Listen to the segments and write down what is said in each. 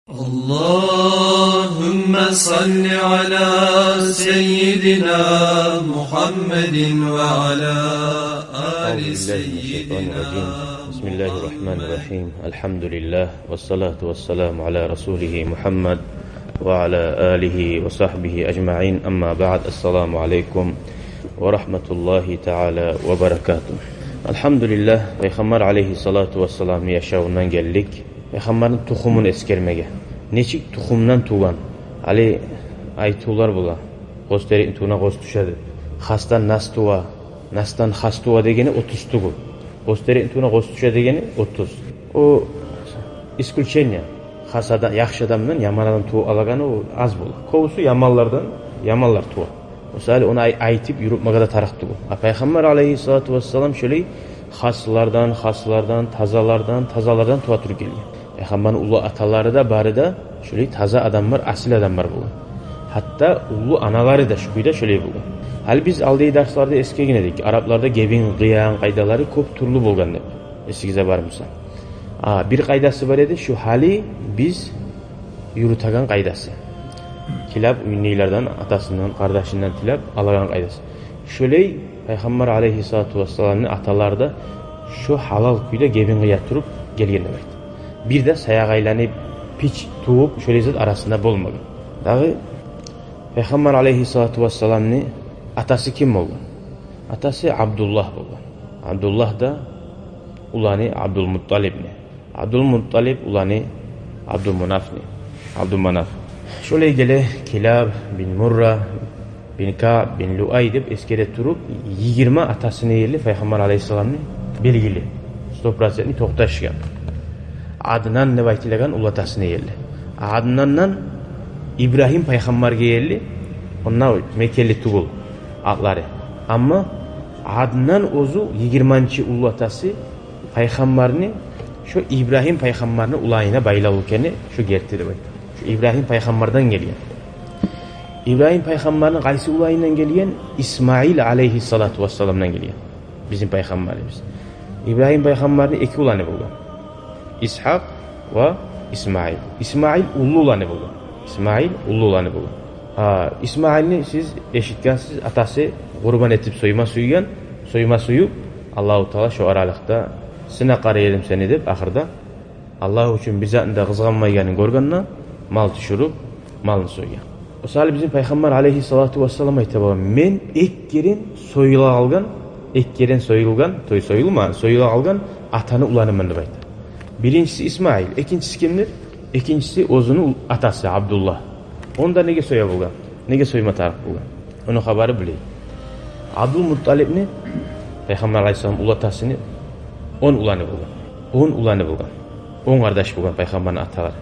Allahümme salli ala seyyidina Muhammedin ve ala ali seyyidina. Bismillahirrahmanirrahim. Elhamdülillah ve salatu ve selamu ala Resulihi Muhammed ve ala alihi ve sahbihi ecma'in. Amma ba'd. Esselamu aleyküm ve rahmetullahi teala ve berekatuhu. Elhamdülillah Peygamber aleyhissalatu vesselam'ın yaşamından geldik. Peygamberin tuhumun eskermege. Neçik tuhumdan tuğan. Ali aytular bula. Gösterin tuğuna göz düşedi. Hastan nas tuğa. Nastan has tuğa degeni 30 tuğu. Gösterin tuğuna göz düşedi degeni 30. O iskulçenya. Hasadan, yaxşı adamdan yaman tuğu alaganı o az bula. Kovusu yamallardan yamallar tuğa. Mesela onu aytip yürüp magada taraktı bu. Peygamber aleyhissalatu vesselam şöyle haslardan, tazalardan tuğa tür geliyor. Peygamberin ulu ataları da bari da şöyle taza adamlar, asil adamlar bu. Hatta ulu anaları da şüküyle şöyle bu. Hal biz aldığı derslerde eskiye ginedik. Araplarda gebin, gıyan, qaydaları köp turlu bolgan dep. Eskize barmısa. Bir qaydası var edi, şu hali biz yürütagan qaydası. Tilab ünlülerden, atasından, kardeşinden tilab alagan qaydası. Şöyle Peygamber aleyhissalatu vesselam'ın ataları da şu halal küyle gebin gıya turup gelgen demek. Bir de sayagaylanıp piç tuğup şöyle zat arasında bolmadı. Dağı Peygamber aleyhissalatu vesselam'ın atası kim oldu? Atası Abdullah oldu. Abdullah da ulanı Abdülmuttalib'ni. Abdülmuttalib ulanı Abdülmanaf. Şöyle gele Kilab bin Murra bin Ka'b bin Lu'ay dep eskere turup 20 atasını yerli Peygamber aleyhisselam'ın belgili. 100%'ni toqtaşgan. Adnan ne baytilagan ulatasını yerli. Adnan'dan İbrahim Peygamber'e yerli. Onlar Mekkeli tugul atları. Ama Adnan ozu 20. ulatası Peygamber'ni şu İbrahim Peygamber'ni ulayına baylalırken şu gertiri var. Şu İbrahim Peygamber'den geliyor. İbrahim Peygamber'in qaysı ulayından geliyen? İsmail aleyhissalatu vesselam'dan geliyor. Bizim Peygamberimiz. İbrahim Peygamber'in iki ulanı buldu. İshak ve İsmail. İsmail ulu ulanı buldu. İsmail'ni siz eşitkensiz atası kurban etip soyma suyu Allah-u Teala şu aralıkta sına qarayalım seni dep ahırda Allah üçün bize de kızganmayganın görganına mal düşürüp malını soygan. Osal bizim Peygamber aleyhissalatu vesselam aytaba men ekkerin soyulgan atanı ulanımın dep aytdı. Birincisi İsmail, ikincisi kimdir? İkincisi ozunu atası Abdullah. Onda nege soya bulgan? Nege soyma tarif bulgan? Onun haberi biley. Abdülmuttalib'ni Peygamber aleyhissalam ulatasını 10 ulanı bulgan. 10 kardeş bulgan Peygamber'in ataları.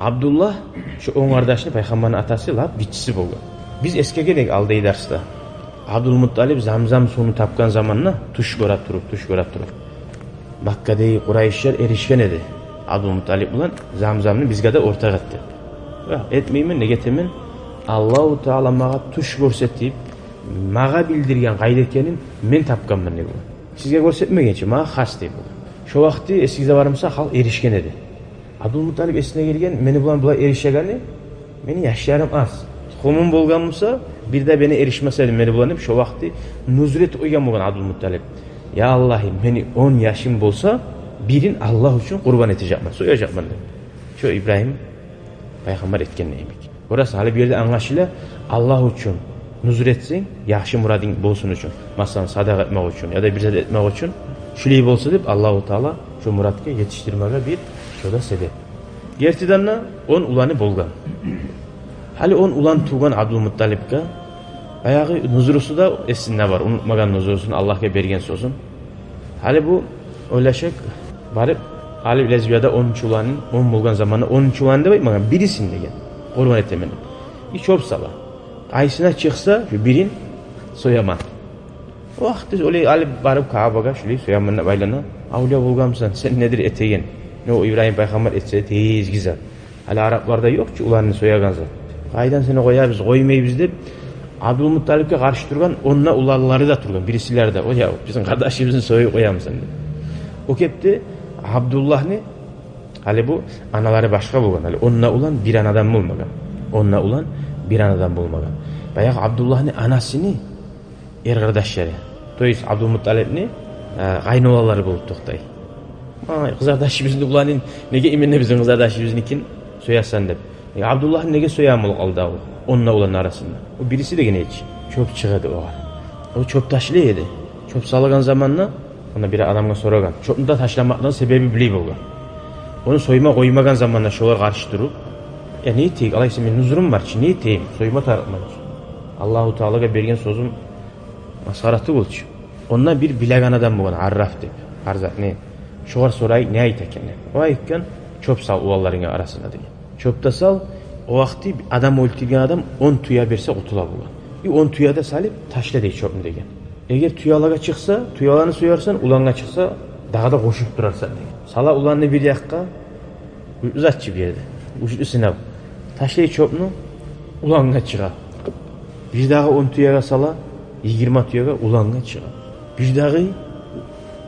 Abdullah şu 10 kardeşini Peygamber'in atası lap biçisi bulgan. Biz eski gerek aldığı derste. Abdülmuttalib Zamzam suyunu tapkan zamanla tuş görüp durup. Makka'daki Kureyşler erişken edi. Abdülmuttalib ulan Zamzam'ını bizge de ortak etti. Etmeymin, negetemin Allah-u Teala mağa tuş görsetip mağa bildirgen gaydekenin men tapkanmın ne bu. Sizge görsetmegen için mağa has deyip bu. Şu vakti eskide varımsa hal erişken edi. Abdülmuttalib esine gelgen meni bulan erişegeni meni yaşlarım az. Tuhumun bolganımsa bir de beni erişmeseydim meni bulanıp şu vakti nuzret uygan bolgan Abdülmuttalib. Ya Allah'ım beni 10 yaşım bolsa birin Allah için kurban edecekman, soyacakman dedi. Şu İbrahim Peygamber etken neymek. Orası hali bir yerde anlaşıyla Allah için nuzur etsin, yaxşı muradın bolsun için. Masalan sadaka etmek için ya da bir zat etmek için şüleyi bolsa deyip Allah-u Teala şu muradke yetiştirmeye bir şöyle sebep. Gertidanna 10 ulanı bolgan. Hali 10 ulan tuğan Abdülmuttalib'e ayağı nuzurusu da esinde var. Unutmagan nuzurusunu Allah'a bergen sözün. Hali bu oylaşık barıp Ali lezbiyada 10 ulanın 10 bulgan zamanı 10 ulan da bakmagan birisinde gel. Kurban etemenin. Hiç opsala. Aysına çıksa birin soyaman. O vakti öyle Ali barıp Kabe'ga şöyle soyamanına baylana. Avliya bulgamsan sen nedir etegen? Ne o İbrahim Peygamber etse tez güzel. Hali Araplarda yok ki ulanını soyagansa. Kaydan seni koyarız, koymayız deyip Abdülmuttalib'e karşı durgan onunla ularları da durgan. Birisiler de o ya bizim kardeşimizin soyu koyamsın dedi. O kepti Abdullah'ni Hali bu analari başka bo'lgan. Hali onna ulan bir anadan bo'lmagan. Onna ulan bir anadan bo'lmagan. Bayaq Abdullahning anasini ergardashlari. To'yis Abdulmuttalibni qaynolalari bo'lib to'xtay. Qizardashimizni ularning nega iminni bizning qizardashimiznikin so'yasan deb. Abdullahni nega so'yamul qoldi u? Onna ulan arasında. O birisi de gene hiç. Çöp çıkadı o var. O çöp taşlıydı. Çöp salagan zamanla ona bir adamga soragan. Çöpünü de taşlamaktan sebebi bileyim olgan. Onu soyma koymagan zamanla şolar karşı durup ya ne eteyim? Alaysa men nuzurum var ki ne eteyim? Soyma tarıkman. Allahu Teala'ga bergen sözüm maskaratı bolçu. Ondan bir bilegan adam bo'lgan, Arraf deb. Arzak ne? Şolar soray ne ayt ekan? O aytgan çöp sal uvallarına arasında degan. Çöpte sal o vakti adam öldürgen adam 10 tuya berse otula bo'lgan. 10 tuyada salip taşla dey çöpünü degan. Eğer tuyalaga çıksa, tuyalarını soyarsan, ulanga çıksa dağda koşup durarsan degan. Sala ulanını bir yakka uzatçı bir yerde. Uçlu sınav. Taşlayı çöpünü ulanga çıkar. Bir daha 10 tuyaga sala 20 tuyaga ulanga çıkar. Bir daha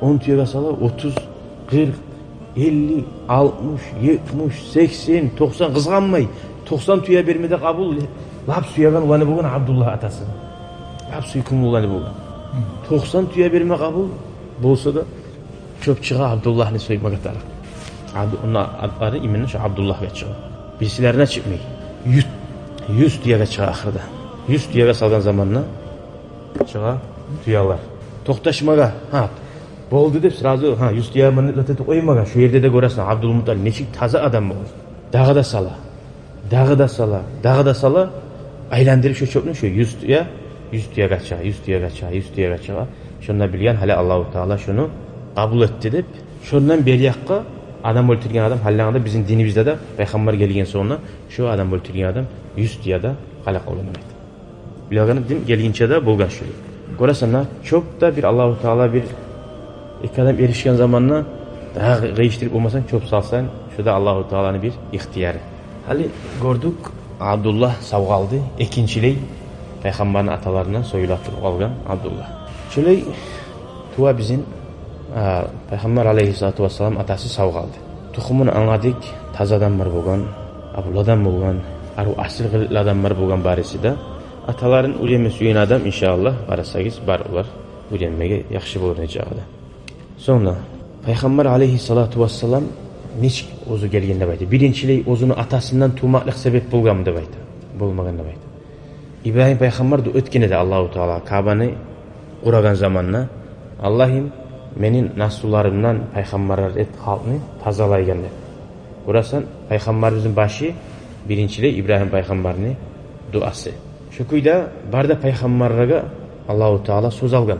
10 tuyaga sala 30, 40, 50, 60, 70, 80, 90 kızganmay. 90 tuya bermede kabul. Lap suyagan ulanı bugün Abdullah atası. Lap suykum ulanı bugün. 90 tuya berme kabul. Bolsa da çöp çığa Abdullah'ını soymak atar. Onun adları iminle şu Abdullah'a çığa. Birisilerine çıkmay. 100 tuyaga çığa ahırda. 100 tuyaga salgan zamanla çığa tuyalar. Toktaşmaga. Boldu dep sırası 100 tuyaga manıtlatı koymaga. Şu yerde de görəsən Abdülmuttalib neçik taza adam olur. Dağı da sala. Dağı da sala aylandırıp şu çöpünü şu 100 tuyaga çığa. Şundan bilgen hali Allahu Teala şunu kabul etti dep. Şundan beri yakka adam öldürgen adam hallanında bizim dinimizde de peygamber gelgen sonra şu adam öldürgen adam 100 tuyada halak olunmaydı. Bilganı din gelginçe de bulgan şu. Görəsən çöp da bir Allahu Teala bir iki adam erişken zamanla daha değiştirip olmasan çöp salsan şu da Allahu Teala'nın bir ihtiyarı. Hali gördük Abdullah savgaldı. İkinciley peygamberin atalarından soyulattırıp algan Abdullah. Şöyle tuva bizim Peygamber aleyhissalatu vesselam atası savgaldı. Tuhumun anladık tazadan var bulgan, abuladan bulgan, aru asıl adamlar bulgan barisi de ataların ulemi suyun adam inşallah arasagiz bar olar. Ulemege yaxşı bulur necağıda. Sonra Peygamber aleyhissalatu vesselam neçik ozu gelgen de baydı. Birinçiley ozunu atasından tuğmaklık sebep bulgan da baydı. Bulmagan da baydı. İbrahim Peygamber de ötkene de Allahu Teala Kabe'ni kuragan zamanla Allah'ım menin nasularımdan Peygamberler et halkını tazalaygan de. Burası Peygamberimizin başı birinçiley İbrahim Peygamber'ni duası. Şu kuyda barda Peygamberlerge Allahu Teala söz algan.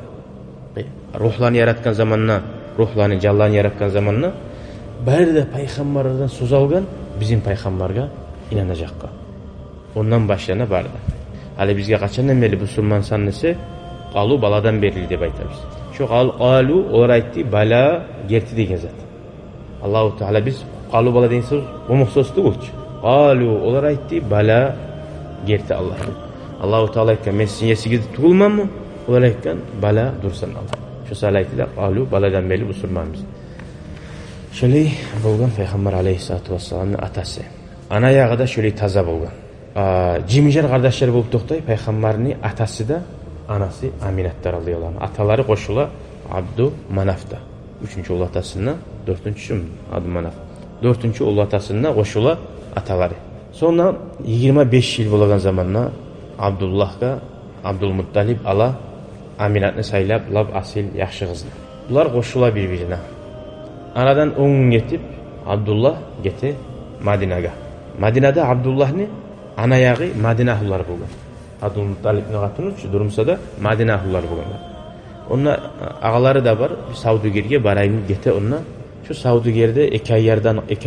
Ruhlarını yaratkan zamanla, ruhlarını canlarını yaratkan zamanla barda Peygamberlerden söz algan bizim Peygamberge inanacakka. Ondan başlayana barda. Hali bizge kaçandan beri Müslüman sanlısı qalu baladan berildi deb aytamiz. Şu qalu olar aytdi bala gerti degan zat. Allahu Teala biz qalu bala degan söz bu muxsosdi bo'lchi. Qalu olar aytdi bala gerti Allah. Allahu Teala aytgan men sizin yesigizde tug'ilmanmi? Ular aytgan bala dursan Allah. Şu sal aytdilar qalu baladan beri musulmonmiz. Şöyle bo'lgan Peygamber aleyhissalatu vesselam'ın atası. Ana yağıda şöyle taza bo'lgan. Cimijer kardeşleri bulup to'xtay Peygamberni atası da anası Aminat'ta radıyallahu anh. Ataları koşula Abdu Manaf'ta. 3. oğlu atasına, 4. adı Manaf. 4. oğlu atasına koşula ataları. Sonra 25 yıl bulagan zamanla Abdullah'ga Abdülmuttalib ala Aminat'ni saylab lab asil yaxşı kızdı. Bunlar koşula birbirine. Aradan 10 yetip Abdullah geti Madinaga. Madinada Abdullah'ni ana yağı Madina ahulları bulgan. Abdülmuttalib'ni katını durumsa da Madina ahulları bulganlar. Onun ağaları da var. Saudigerge barayım gete onunla. Şu Saudiger'de iki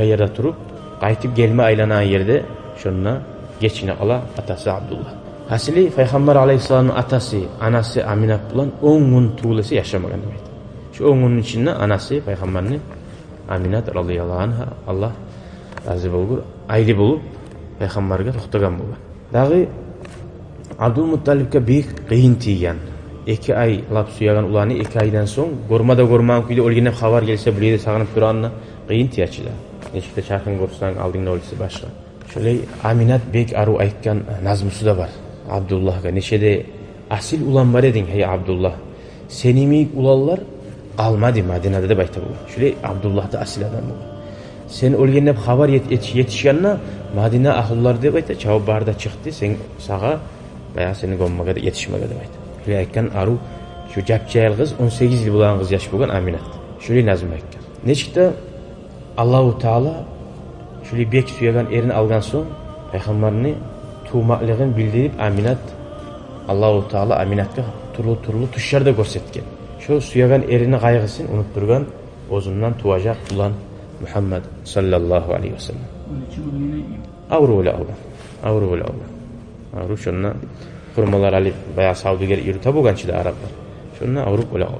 ayarda turup qaytip gelme aylanan yerde şununla geçine ala atası Abdullah. Hasili Peygamber aleyhissalamın atası, anası Aminat bulan 10 gün tuğlası yaşamagan demektir. Şu 10 günün içinde anası Peygamber'ni Aminat radıyallahu anha Allah razı bulgur ayrı bulup Peygamber'e to'xtagan bo'lgan. Dağı Abdülmuttalib'ga büyük qiyin tiygan. 2 ay lap suyagan ularni 2 aydan so'ng gormada kuyda o'lganda xabar kelsa bu yerda saqlanib turganini qiyin tiyachilar. Neşikte çarkın korsan aldığın olisi başka. Şöyle Aminat bek aru aytkan nazmusu da var. Abdullah'a neşede asil ulan var edin hey Abdullah. Senimiyik ulallar kalmadı Madine'de de bayta bu. Şöyle Abdullah'da asil adam bu. Sen ölgende haber yetişkenle Madine ahullar de bayta cevap barda çıktı. Sen sağa veya seni gommaga yetişmege de bayta. Şöyle aytkan aru şu japçayal kız 18 yıl bulan kız yaş bulgan Aminat. Şöyle nazım aytkan. Neçikte Allahu Teala şöyle bek suyagan erini algan son peygamberini tuğmaklığın bildirip Aminat Allahu Teala Aminat'a turlu tuşlarda görsetken. Şu suyagan erini kaygısın unutturgan ozundan tuğacak bulan Muhammed sallallahu aleyhi ve sellem. Avru öyle Allah. Avru şunna kurmalar alıp veya savdugar yürüte bugançı da Araplar. Şunna avru öyle Allah.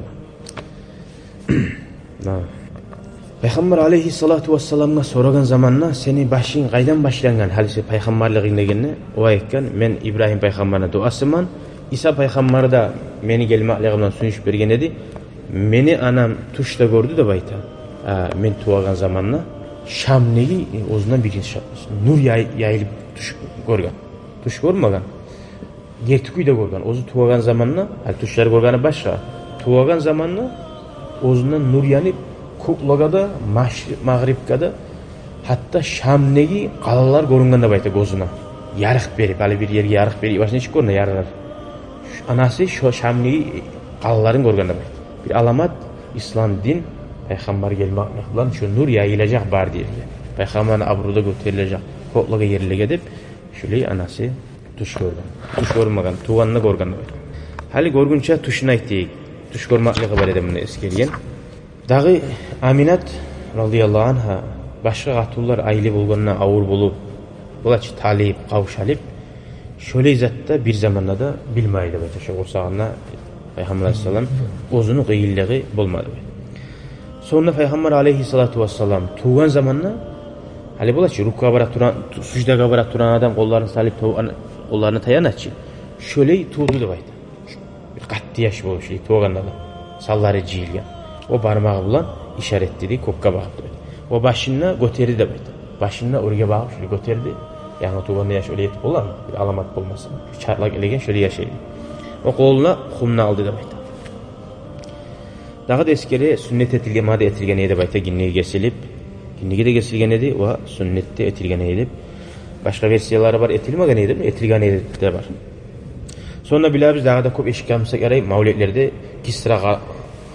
Peygamber aleyhissalatu vesselam'a soragan zamanla seni başın qaydan başlangan halisi peygamberliğin degenine o aytkan men İbrahim peygamberine duasıman İsa peygamber da meni gelmekliğimden sünüş bergen edi. Meni anam tuşta gördü de bayta. Men tuğagan zamanla Şam neyi ozundan birinci nur yayılıp tuş görgen. Tuş görmegen. Gertikuy da görgen. Ozu tuğagan zamanla tuşları görgeni başka. Tuğagan zamanla ozundan nur yanıp Kuklagada, Mağribkada hatta Şam'negi qalalar görüngende bayta gözüne. Yarıq berip, ali bir yerge yarıq berip, başına çık görüne yarılar. Anası şu Şam'negi qalaların görüngende bayta. Bir alamat İslam din, Peygamber gelmekle bilan şu nur yayılacak bar deyildi. Peygamber'in abruda götürülecek, kuklaga yerlik edip, şöyle anası tuş görgen. Tuş görmegen, tuğanını görgende bayta. Hali görgünçe tuşuna ettik. Tuş görmekle var edemini eskeriyen. Dağı Aminat radıyallahu anha başka gatullar aile bulganına ağır bulup bulaç talip kavuşalıp şöyle izatta bir zamanla da bilmeydi bayta şu kursağına Peygamber aleyhisselam ozunu kıyıllığı bulmadı. Sonra Peygamber aleyhissalatu vesselam tuğan zamanla hali bulaç rukka barak turan sucda barak turan adam kollarını salip kollarını tayan açı şöyle tuğdu da bayta bir katlı yaş bulup şöyle tuğanla da salları cihilgen. O parmağı bulan işaretledi, kokka bakıp durdu. O başına götürdü de bayta. Başına oraya bakıp şöyle götürdü. Yani o tuğanda yaş öyle yetip olan bir alamat olmasın. Çarlak elegen şöyle yaşaydı. O koluna kumna aldı da bayta. Daha da eskeri sünnet etilgen, madde etilgen eydi bayta. Ginniği kesilip, ginniği de kesilgen eydi. O sünnette etilgen eydi. Başka versiyaları var, etilmegen eydi mi? Etilgen eydi de var. Sonra bile biz daha da çok eşik yapmışsak yaray mavletlerde Kisra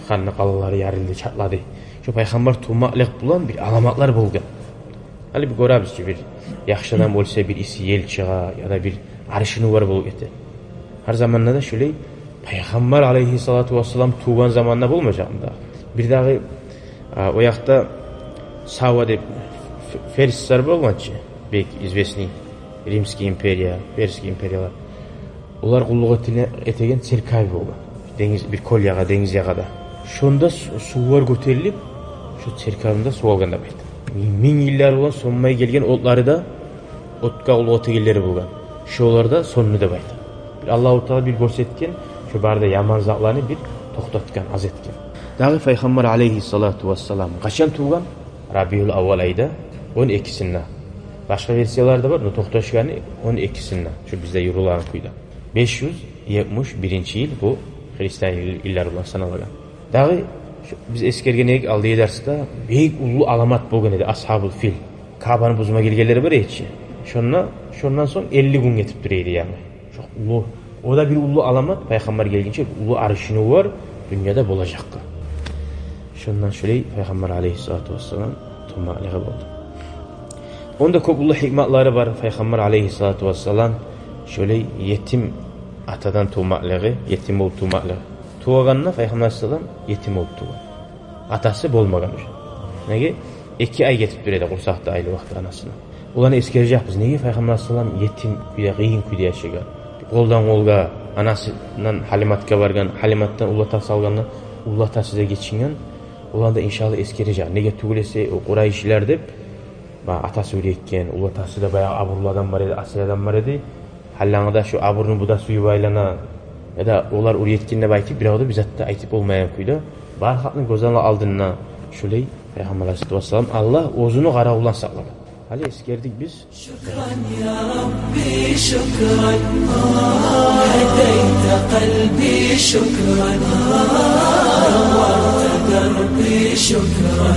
kanlı qalaları yarıldı, çatladı. Şu Peygamber tuğmaklık bulan bir alamatlar bulgan. Hali bir görəbiz ki, bir yaxşıdan olsa bir isi yel çığa ya da bir arşını var bulup etti. Her zamanla da şöyle Peygamber aleyhissalatu vesselam tuğan zamanla bulmayacağında. Bir daha o yakta Sava deyip Ferisler bulmaçı. Bek izvesni Rimski imperiya, Perski imperiyalar. Onlar kulluk etegen Serkavi bulgan. Deniz bir kolyaga, deniz yağada. Şunda suvar götürülüp şu Serkavında su alganda baydı. Min yıllar olan sonmaya gelgen otları da otka ulu otegilleri bulgan. Şolarda sonunu da baydı. Allah-u Teala bir görsetken şu barda yaman zatlarını bir toxtatgan, az etken. Dağı Peygamber aleyhissalatu vesselam kaçan tuğan? Rabiul Avval ayda 12'sinde. Başka versiyalarda var. Toxtaşganı 12'sinde. Şu bizde yorulan kuyda. 571 yıl bu Hristiyan yıllar olan sanalagan. Dağı biz eskergenek aldığı dersde büyük ulu alamat bulgan edi Ashabul Fil. Kabe'nin buzuma gelgeleri var ya hiç. Şondan son 50 gün getip duraydı yani. Çok ulu. O da bir ulu alamat. Peygamber gelgince ulu arşını var. Dünyada bulacaktı. Şundan şöyle Peygamber aleyhissalatu vesselam tuğmalığı buldu. Onda çok ulu hikmetleri var. Peygamber aleyhissalatu vesselam şöyle yetim atadan tuğmalığı, yetim olup tuğmalığı. Tuğanına Peygamber aleyhissallam yetim olup tuğan. Atası bolmagan. Nege? 2 ay getip duraydı kursakta aile vakti anasına. Ulanı eskereceğiz biz. Nege Peygamber aleyhissallam yetim kuyda, kıyın kuyda yaşayan. Koldan kolga anasından Halimat'a vargan, Halimat'tan ulata salganla ulata size geçingen. Ulan da inşallah eskereceğiz. Nege tügülese o Kureyşliler de atası öyleyken, ulatası da bayağı aburlu adam var idi, asil adam var idi. Hallangıda şu aburun bu da suyu baylana ya da onlar oraya yetkinle baytip bir ağda bizatta aytip olmayan kuyda. Bar hakkın gözanla aldığına şöyle Peygamber Aleyhisselam Allah o'zini qaroqlan saqladi. Hali eskerdik biz. Şükran ya Rabbi şükran. Hedeyte kalbi şükran. Nawwarte دربي شكرا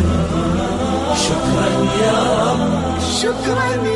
شكرا يا رب شكرا